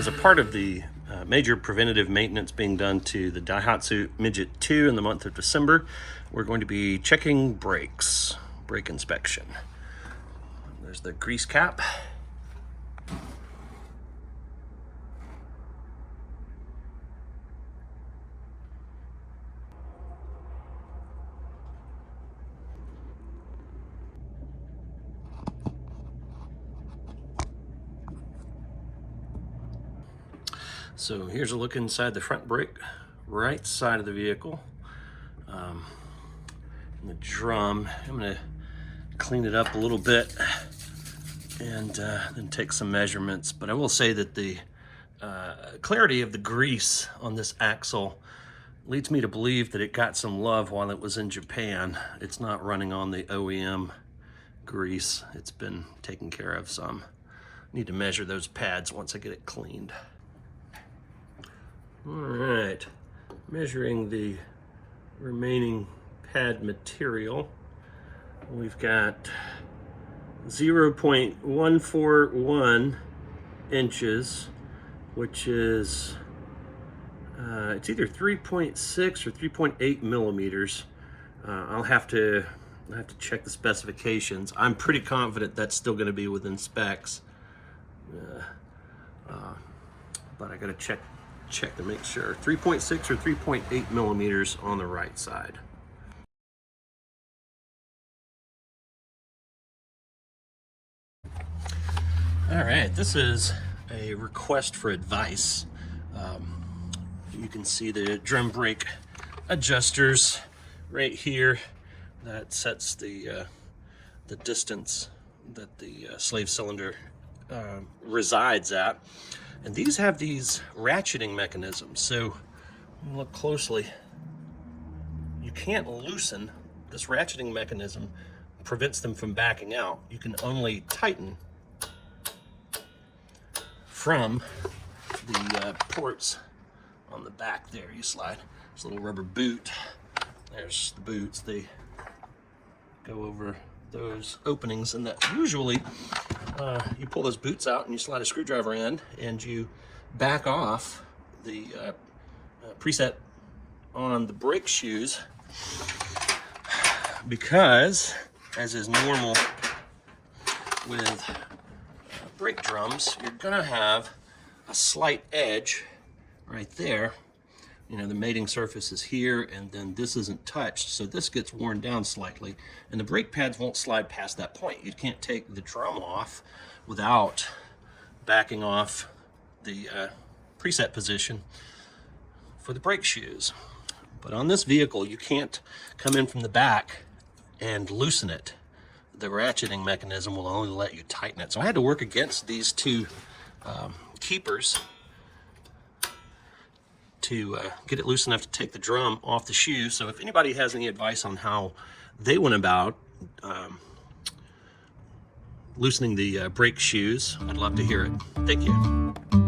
as a part of the major preventative maintenance being done to the Daihatsu Midget II in the month of December, we're going to be checking brakes, brake inspection. There's the grease cap. So here's a look inside the front brake, right side of the vehicle. The drum, I'm gonna clean it up a little bit and then take some measurements. But I will say that the clarity of the grease on this axle leads me to believe that it got some love while it was in Japan. It's not running on the OEM grease. It's been taken care of some. Need to measure those pads once I get it cleaned. All right, measuring the remaining pad material. We've got 0.141 inches, which is, it's either 3.6 or 3.8 millimeters. I'll have to check the specifications. I'm pretty confident that's still gonna be within specs. But I gotta check to make sure. 3.6 or 3.8 millimeters on the right side. All right, this is a request for advice. You can see the drum brake adjusters right here. That sets the distance that the slave cylinder resides at. And these have these ratcheting mechanisms. So look closely. You can't loosen. This ratcheting mechanism prevents them from backing out. You can only tighten from the ports on the back there. You slide. There's a little rubber boot. There's the boots. They go over those openings, and that usually you pull those boots out and you slide a screwdriver in and you back off the preset on the brake shoes, because as is normal with brake drums, you're gonna have a slight edge right there. You know, the mating surface is here, and then this isn't touched, so this gets worn down slightly, and the brake pads won't slide past that point. You can't take the drum off without backing off the preset position for the brake shoes. But on this vehicle, you can't come in from the back and loosen it. The ratcheting mechanism will only let you tighten it. So I had to work against these two keepers to get it loose enough to take the drum off the shoe. So if anybody has any advice on how they went about loosening the brake shoes, I'd love to hear it. Thank you.